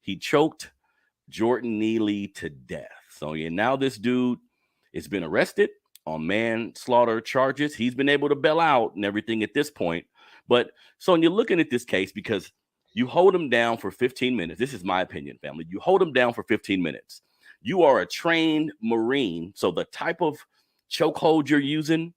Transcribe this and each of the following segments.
He choked Jordan Neely to death. So yeah, now this dude has been arrested on manslaughter charges. He's been able to bail out and everything at this point. But so when you're looking at this case, because you hold him down for 15 minutes. This is my opinion, family. You hold him down for 15 minutes. You are a trained Marine. So the type of chokehold you're using,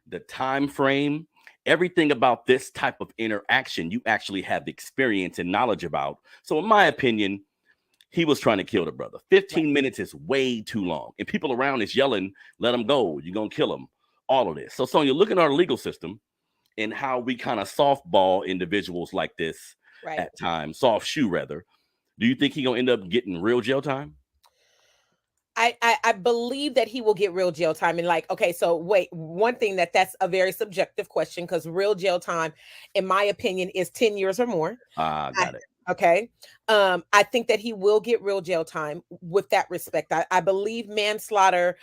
the time frame, everything about this type of interaction, you actually have the experience and knowledge about. So in my opinion, he was trying to kill the brother. 15 minutes is way too long. And people around is yelling, let him go. You're going to kill him. All of this. So Sonia, look at our legal system and how we kind of softball individuals like this at times, soft shoe rather. Do you think he's going to end up getting real jail time? I believe that he will get real jail time. And like, okay, so wait, one thing that's a very subjective question, because real jail time, in my opinion, is 10 years or more. Got it. Okay. I think that he will get real jail time with that respect. I believe manslaughter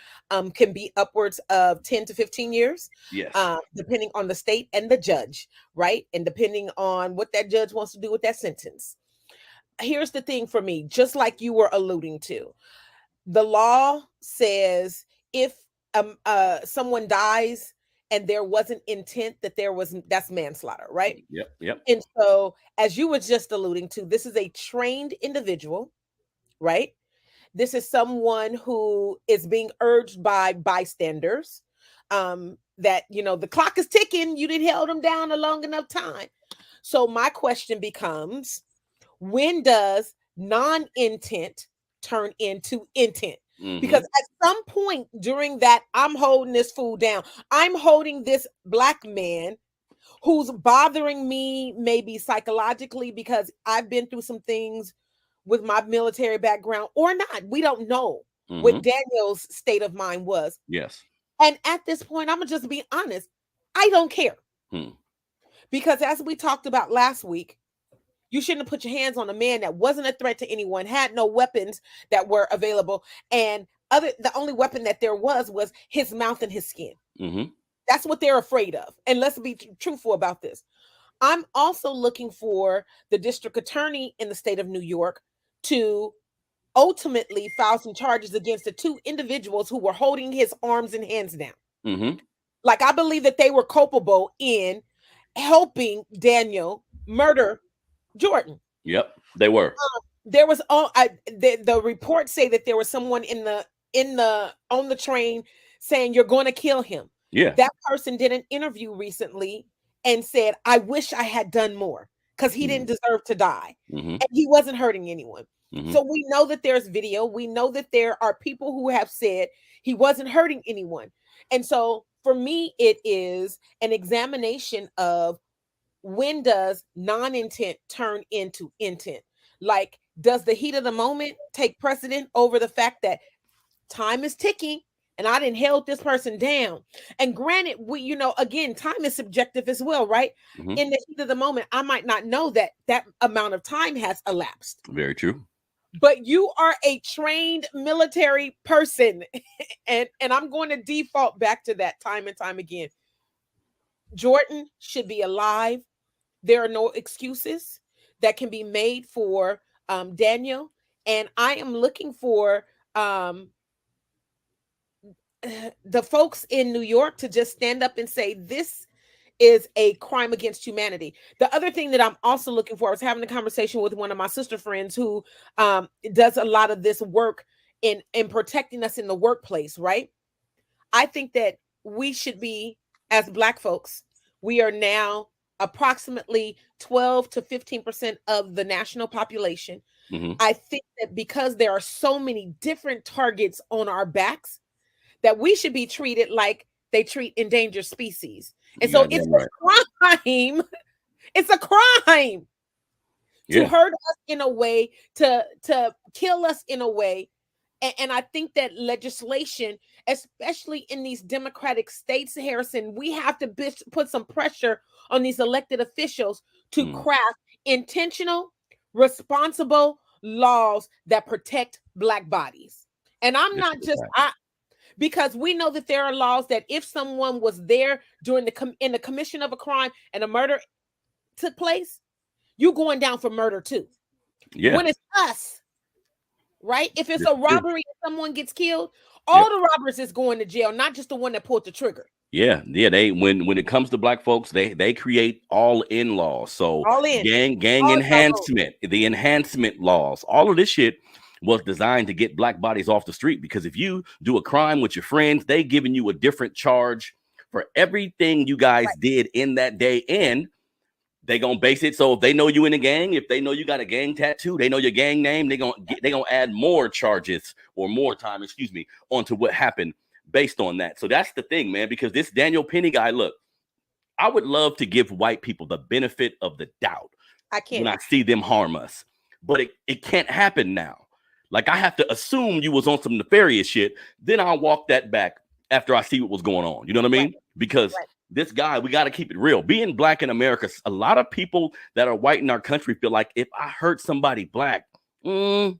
can be upwards of 10 to 15 years. Yes. Depending on the state and the judge, right? And depending on what that judge wants to do with that sentence. Here's the thing for me, just like you were alluding to. The law says if someone dies and there wasn't intent, that's manslaughter, right? Yep. And so, as you were just alluding to, this is a trained individual, right? This is someone who is being urged by bystanders that, the clock is ticking. You didn't hold them down a long enough time. So my question becomes, when does non-intent turn into intent? Because at some point during that, I'm holding this fool down. I'm holding this black man who's bothering me maybe psychologically because I've been through some things with my military background or not. We don't know what Daniel's state of mind was. Yes. And at this point, I'm going to just be honest. I don't care. Because as we talked about last week, you shouldn't have put your hands on a man that wasn't a threat to anyone, had no weapons that were available. And the only weapon that there was his mouth and his skin. That's what they're afraid of. And let's be truthful about this. I'm also looking for the district attorney in the state of New York to ultimately file some charges against the two individuals who were holding his arms and hands down. Like, I believe that they were culpable in helping Daniel murder Jordan. Yep, they were. There was the reports say that there was someone on the train saying you're going to kill him. Yeah, that person did an interview recently and said, "I wish I had done more because he didn't deserve to die, and he wasn't hurting anyone." So we know that there's video. We know that there are people who have said he wasn't hurting anyone, and so for me, it is an examination of, when does non-intent turn into intent? Like, does the heat of the moment take precedent over the fact that time is ticking and I didn't held this person down? And granted, again, time is subjective as well, right? In the heat of the moment, I might not know that amount of time has elapsed. Very true. But you are a trained military person. and I'm going to default back to that time and time again. Jordan should be alive. There are no excuses that can be made for Daniel. And I am looking for the folks in New York to just stand up and say, this is a crime against humanity. The other thing that I'm also looking for, I was having a conversation with one of my sister friends who does a lot of this work in protecting us in the workplace, right? I think that we should be, as Black folks, we are now approximately 12 to 15% of the national population. I think that because there are so many different targets on our backs, that we should be treated like they treat endangered species. And so it's a crime. It's a crime to hurt us in a way, to kill us in a way. And I think that legislation, especially in these democratic states, Harrison, we have to put some pressure on these elected officials to craft intentional, responsible laws that protect Black bodies. And I'm not just, because we know that there are laws that if someone was there during in the commission of a crime and a murder took place, you're going down for murder too. Yeah. When it's us, right? If it's That's a true. robbery and someone gets killed, Yep. all the robbers is going to jail, not just the one that pulled the trigger. Yeah, yeah. They when it comes to black folks, they create all in laws. So All in. gang All y'all enhancement, the enhancement laws, all of this shit was designed to get black bodies off the street. Because if you do a crime with your friends, they giving you a different charge for everything you guys right. did in that day, and they gonna base it. So if they know you in a gang, if they know you got a gang tattoo, they know your gang name, they gonna add more charges or more time, excuse me, onto what happened based on that. So that's the thing, man, because this Daniel Penny guy, look, I would love to give white people the benefit of the doubt I when can't. I see them harm us, but it can't happen now. Like, I have to assume you was on some nefarious shit, then I'll walk that back after I see what was going on. You know what I mean? Right. Because Right. this guy, we got to keep it real. Being black in America, a lot of people that are white in our country feel like if I hurt somebody black, it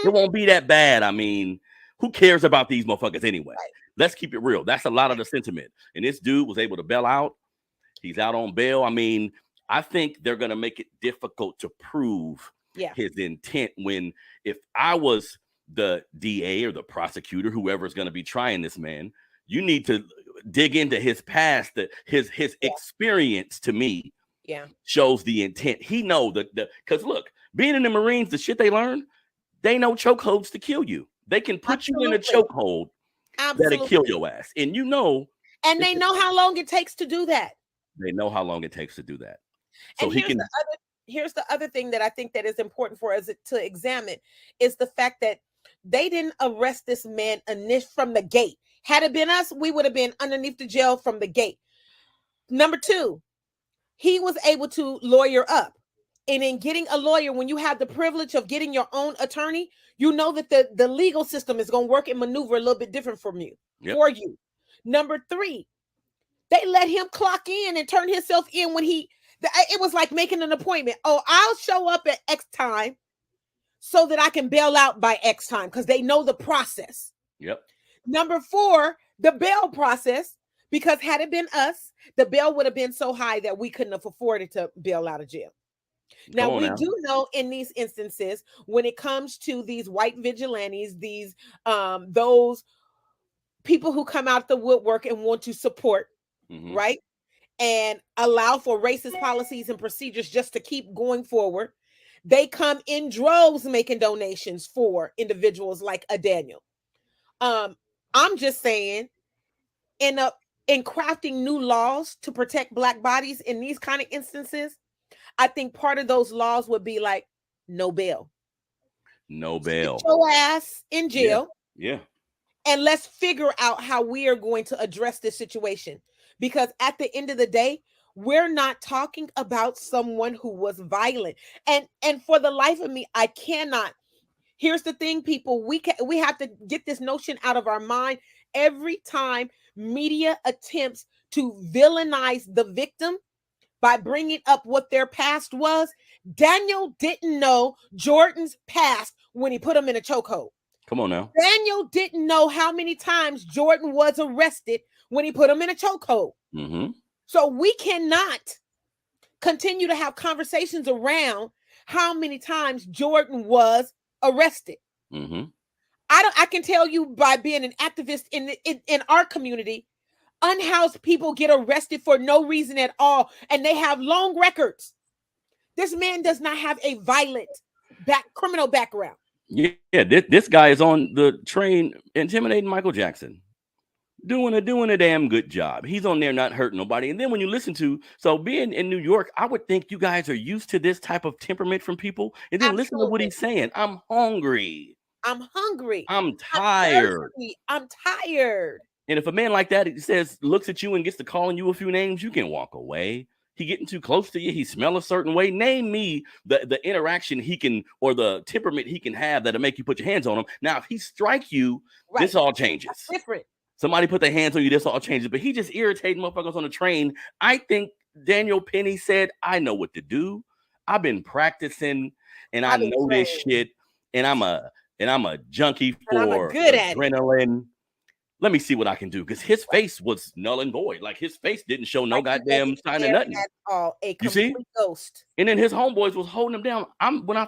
won't be that bad. I mean, who cares about these motherfuckers anyway? Right. Let's keep it real. That's a lot of the sentiment. And this dude was able to bail out. He's out on bail. I mean, I think they're going to make it difficult to prove Yeah. his intent when, if I was the DA or the prosecutor, whoever's going to be trying this man, you need to dig into his past. His experience, to me, shows the intent. He know that because look, being in the Marines, the shit they learned, they know chokeholds to kill you. They can put you in a chokehold that'll kill your ass, and you know, and they know how long it takes to do that. They know how long it takes to do that. So and here's the other thing that I think that is important for us to examine is the fact that they didn't arrest this man from the gate. Had it been us, we would have been underneath the jail from the gate. Number two, he was able to lawyer up. And in getting a lawyer, when you have the privilege of getting your own attorney, you know that the legal system is going to work and maneuver a little bit different for you. Number three, they let him clock in and turn himself in when it was like making an appointment. Oh, I'll show up at X time so that I can bail out by X time, because they know the process. Yep. Number four, the bail process, because had it been us, the bail would have been so high that we couldn't have afforded to bail out of jail. Now, we do know in these instances, when it comes to these white vigilantes, those people who come out the woodwork and want to support, right, and allow for racist policies and procedures just to keep going forward, they come in droves making donations for individuals like a Daniel. I'm just saying, in crafting new laws to protect black bodies in these kind of instances, I think part of those laws would be like no bail. No bail. Sit your ass in jail. Yeah. And let's figure out how we are going to address this situation. Because at the end of the day, we're not talking about someone who was violent. And for the life of me, I cannot. Here's the thing, people. We have to get this notion out of our mind. Every time media attempts to villainize the victim by bringing up what their past was, Daniel didn't know Jordan's past when he put him in a chokehold. Come on now. Daniel didn't know how many times Jordan was arrested when he put him in a chokehold. So we cannot continue to have conversations around how many times Jordan was arrested. I can tell you, by being an activist in our community, unhoused people get arrested for no reason at all, and they have long records. This man does not have a violent criminal background. Yeah, this guy is on the train intimidating Michael Jackson, doing a damn good job. He's on there not hurting nobody. And then when you listen to, so being in New York, I would think you guys are used to this type of temperament from people. And then listen to what he's saying. I'm hungry. I'm tired. I'm tired. And if a man like that looks at you and gets to calling you a few names, you can walk away. He getting too close to you. He smell a certain way. Name me the interaction he can, or the temperament he can have that'll make you put your hands on him. Now, if he strike you, this all changes. That's different. Somebody put their hands on you, this all changes. But he just irritating motherfuckers on the train. I think Daniel Penny said, I know what to do. I've been practicing, and I know this shit. And I'm a junkie for adrenaline. Let me see what I can do, because his face was null and void. Like, his face didn't show no goddamn sign of nothing. At all. A complete ghost. And then his homeboys was holding him down. When I